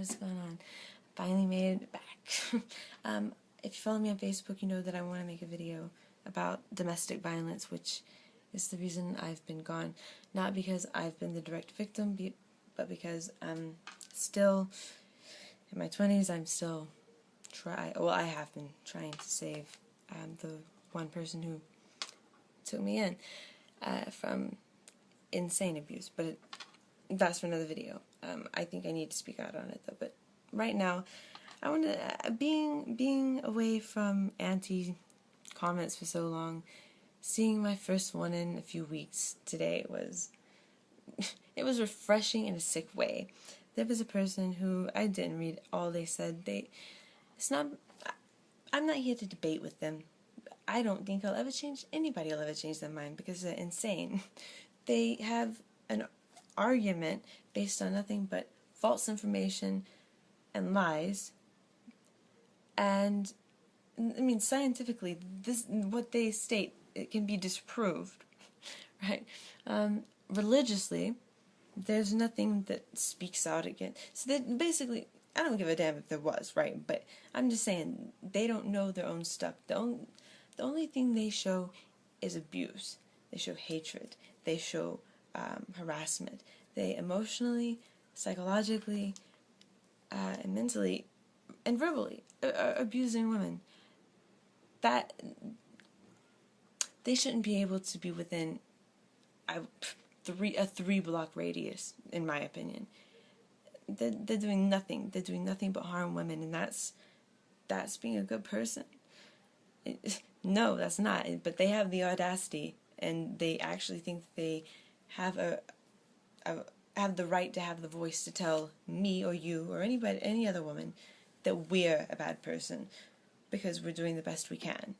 what's going on? Finally made it back. If you follow me on Facebook, you know that I want to make a video about domestic violence, which is the reason I've been gone. Not because I've been the direct victim, but because I'm still in my 20s. I'm still I have been trying to save the one person who took me in from insane abuse, but that's for another video. I think I need to speak out on it though. But right now, I want to being away from comments for so long. Seeing my first one in a few weeks today was it was refreshing in a sick way. There was a person who I didn't read all they said. I'm not here to debate with them. I don't think anybody will ever change their mind because they're insane. They have an argument based on nothing but false information and lies. And I mean, scientifically, what they state, it can be disproved, right? Religiously, there's nothing that speaks out against. So that basically, I don't give a damn if there was, right? But I'm just saying, they don't know their own stuff. The only thing they show is abuse. They show hatred. They show harassment. They emotionally, psychologically, and mentally, and verbally are abusing women. That they shouldn't be able to be within a 3-block radius, in my opinion. They're doing nothing. They're doing nothing but harm women, and that's being a good person. No, that's not. But they have the audacity, and they actually think that they have have the right to have the voice to tell me or you or any other woman that we're a bad person because we're doing the best we can.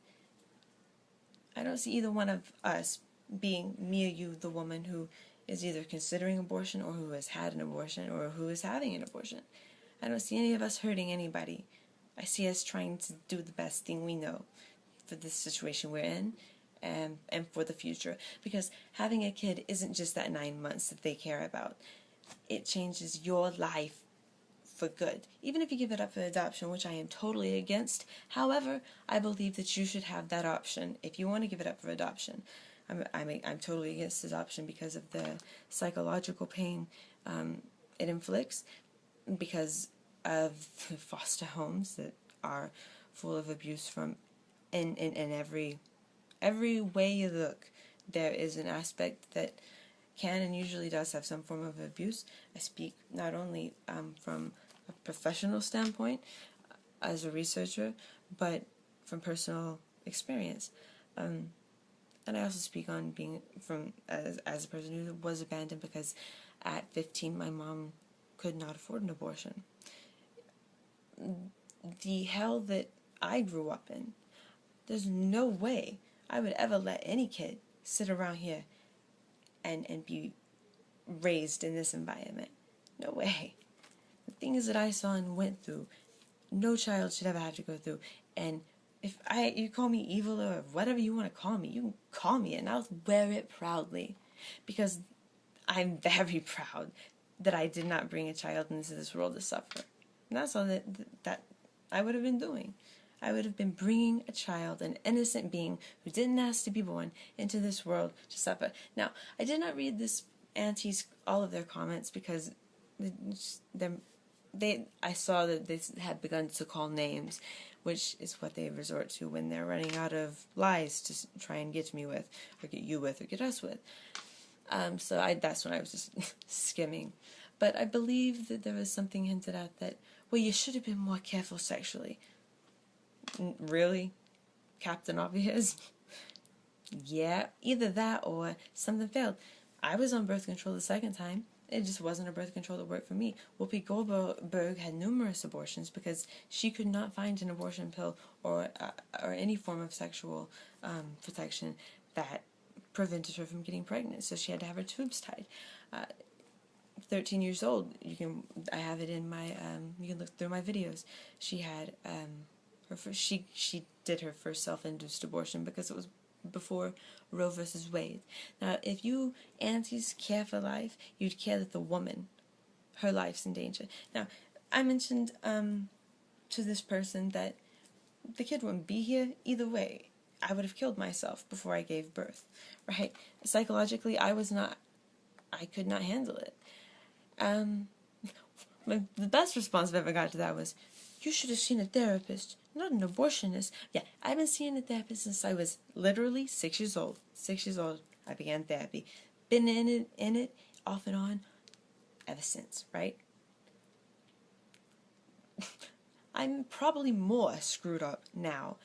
I don't see either one of us being me or you, the woman who is either considering abortion or who has had an abortion or who is having an abortion. I don't see any of us hurting anybody. I see us trying to do the best thing we know for this situation we're in and for the future. Because having a kid isn't just that 9 months that they care about. It changes your life for good. Even if you give it up for adoption, which I am totally against. However, I believe that you should have that option if you want to give it up for adoption. I'm totally against adoption because of the psychological pain it inflicts, because of the foster homes that are full of abuse from in every way you look. There is an aspect that can and usually does have some form of abuse. I speak not only from a professional standpoint as a researcher, but from personal experience. And I also speak on being as a person who was abandoned because at 15 my mom could not afford an abortion. The hell that I grew up in, there's no way I would ever let any kid sit around here and be raised in this environment. No way. The things that I saw and went through, no child should ever have to go through. And if you call me evil or whatever you want to call me, you can call me it, and I'll wear it proudly. Because I'm very proud that I did not bring a child into this world to suffer. And that's all that I would have been doing. I would have been bringing a child, an innocent being who didn't ask to be born, into this world to suffer. Now, I did not read all of their comments because I saw that they had begun to call names, which is what they resort to when they're running out of lies to try and get me with, or get you with, or get us with. So that's when I was just skimming. But I believe that there was something hinted at that, well, you should have been more careful sexually. Really? Captain Obvious? Yeah, either that or something failed. I was on birth control the second time. It just wasn't a birth control that worked for me. Whoopi Goldberg had numerous abortions because she could not find an abortion pill or any form of sexual protection that prevented her from getting pregnant. So she had to have her tubes tied. 13 years old. I have it in my. You can look through my videos. She had she did her first self-induced abortion because it was before Roe versus Wade. Now, if you aunties care for life, you'd care that the woman, her life's in danger. Now, I mentioned to this person that the kid wouldn't be here either way. I would have killed myself before I gave birth, right? Psychologically, I could not handle it. The best response I've ever got to that was, "You should have seen a therapist, not an abortionist." Yeah, I've been seeing a therapist since I was literally 6 years old. 6 years old, I began therapy. Been in it, off and on, ever since, right? I'm probably more screwed up now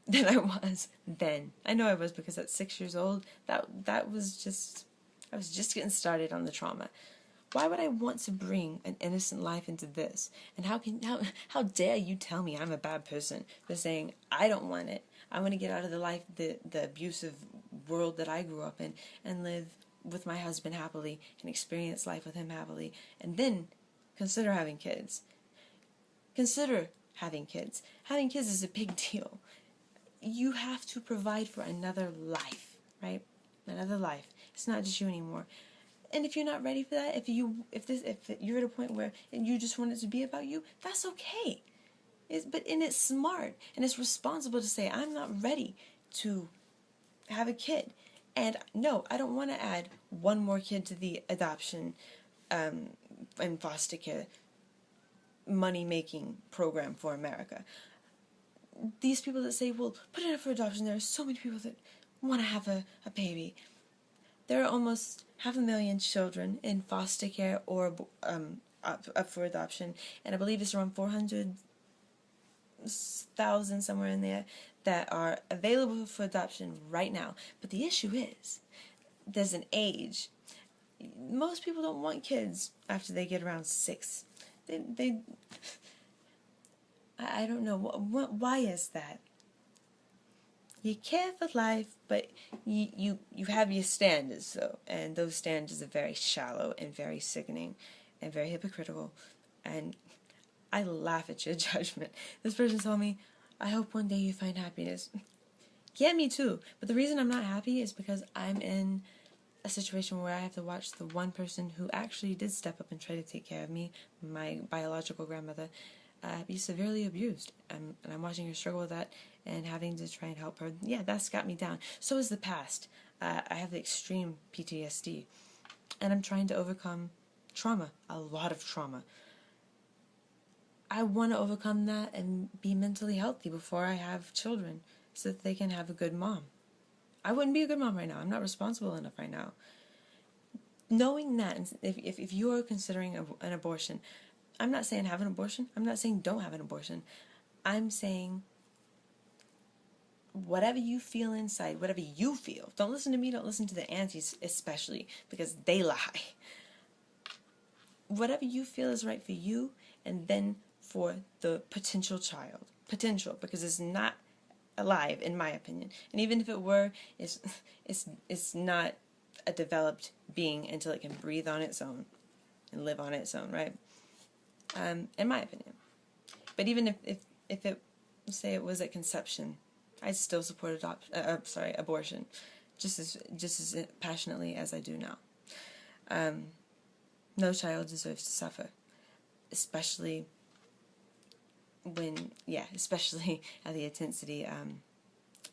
than I was then. I know I was, because at 6 years old, that was just, I was just getting started on the trauma. Why would I want to bring an innocent life into this? And how dare you tell me I'm a bad person for saying I don't want it? I want to get out of the abusive world that I grew up in and live with my husband happily and experience life with him happily, and then consider having kids. Consider having kids. Having kids is a big deal. You have to provide for another life, right? Another life. It's not just you anymore. And if you're not ready for that, if you're at a point where you just want it to be about you, that's okay. It's smart and it's responsible to say, I'm not ready to have a kid. And no, I don't want to add one more kid to the adoption and foster care money-making program for America. These people that say, well, put it up for adoption, there are so many people that want to have a baby. There are almost 500,000 children in foster care or up for adoption, and I believe it's around 400,000, somewhere in there, that are available for adoption right now. But the issue is, there's an age. Most people don't want kids after they get around 6. I don't know. Why is that? You care for life, but you have your standards, though, and those standards are very shallow and very sickening and very hypocritical, and I laugh at your judgment. This person told me, I hope one day you find happiness. Yeah, me too, but the reason I'm not happy is because I'm in a situation where I have to watch the one person who actually did step up and try to take care of me, my biological grandmother, be severely abused, and I'm watching her struggle with that and having to try and help her. Yeah, that's got me down. So is the past. I have the extreme PTSD, and I'm trying to overcome trauma, a lot of trauma. I want to overcome that and be mentally healthy before I have children so that they can have a good mom. I wouldn't be a good mom right now. I'm not responsible enough right now. Knowing that, if you are considering an abortion, I'm not saying have an abortion. I'm not saying don't have an abortion. I'm saying whatever you feel inside, whatever you feel. Don't listen to me. Don't listen to the aunties especially, because they lie. Whatever you feel is right for you, and then for the potential child. Potential, because it's not alive, in my opinion. And even if it were, it's not a developed being until it can breathe on its own and live on its own, right? In my opinion. But even if it, say it was at conception, I'd still support abortion, just as passionately as I do now. No child deserves to suffer, especially especially at the intensity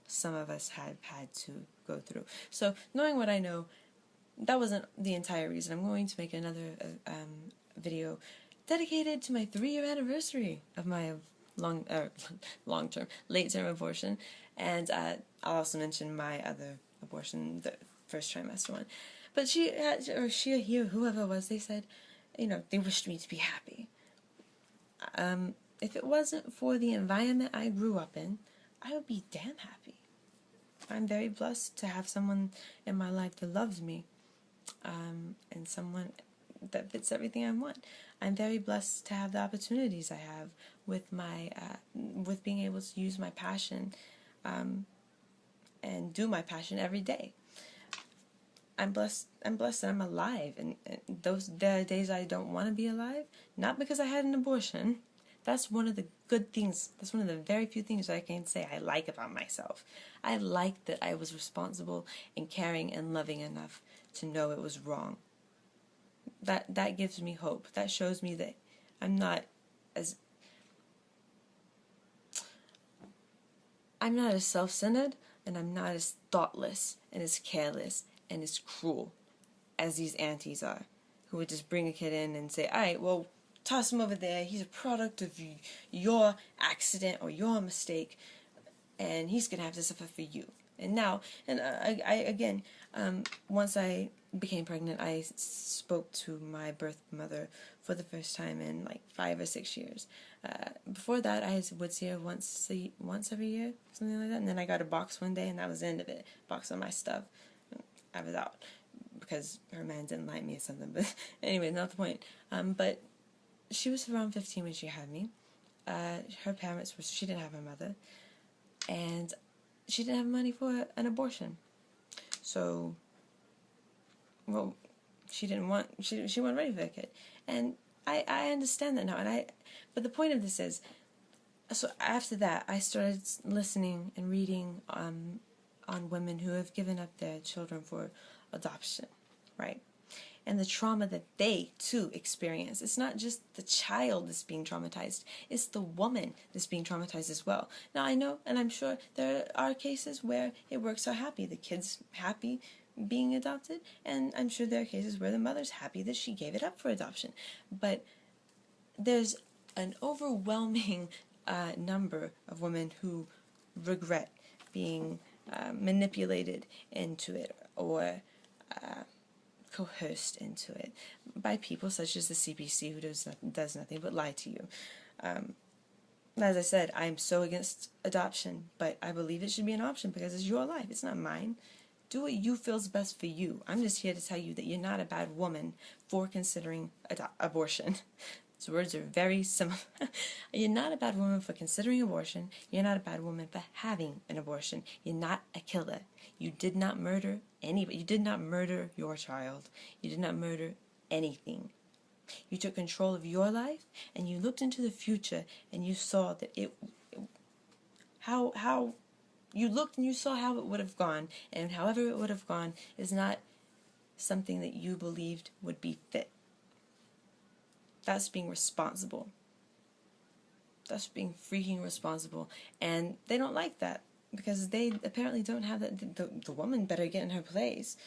some of us have had to go through. So knowing what I know, that wasn't the entire reason. I'm going to make another video dedicated to my 3-year anniversary of my late-term abortion, and I'll also mention my other abortion, the first trimester one. But she whoever it was, they said, they wished me to be happy. If it wasn't for the environment I grew up in, I would be damn happy. I'm very blessed to have someone in my life that loves me, and someone that fits everything I want. I'm very blessed to have the opportunities I have with my with being able to use my passion and do my passion every day. I'm blessed that I'm alive, and there are days I don't want to be alive, not because I had an abortion. That's one of the good things. That's one of the very few things I can say I like about myself. I like that I was responsible and caring and loving enough to know it was wrong. That gives me hope. That shows me that I'm not I'm not as self-centered, and I'm not as thoughtless and as careless and as cruel as these aunties are, who would just bring a kid in and say, all right, well, toss him over there. He's a product of your accident or your mistake, and he's going to have to suffer for you. And now, and once I became pregnant, I spoke to my birth mother for the first time in like 5 or 6 years. Before that, I would see her once every year, something like that. And then I got a box one day, and that was the end of it. Box on my stuff. I was out because her man didn't like me or something. But anyway, not the point. But she was around 15 when she had me. Her parents were, she didn't have her mother, and she didn't have money for an abortion. So, well, she wasn't ready for a kid. And I understand that now. But the point of this is, so after that, I started listening and reading on women who have given up their children for adoption, right? And the trauma that they, too, experience. It's not just the child that's being traumatized. It's the woman that's being traumatized as well. Now, I know, and I'm sure there are cases where it works out happy. The kid's happy being adopted, and I'm sure there are cases where the mother's happy that she gave it up for adoption. But there's an overwhelming number of women who regret being manipulated into it or coerced into it by people such as the CBC, who does nothing but lie to you. As I said, I'm so against adoption, but I believe it should be an option because it's your life. It's not mine. Do what you feel's best for you. I'm just here to tell you that you're not a bad woman for considering abortion. These words are very similar. You're not a bad woman for considering abortion. You're not a bad woman for having an abortion. You're not a killer. You did not murder anybody. You did not murder your child. You did not murder anything. You took control of your life, and you looked into the future, and you saw that you looked and you saw how it would have gone, and however it would have gone is not something that you believed would be fit. That's being responsible. That's being freaking responsible. And they don't like that because they apparently don't have that. The woman better get in her place.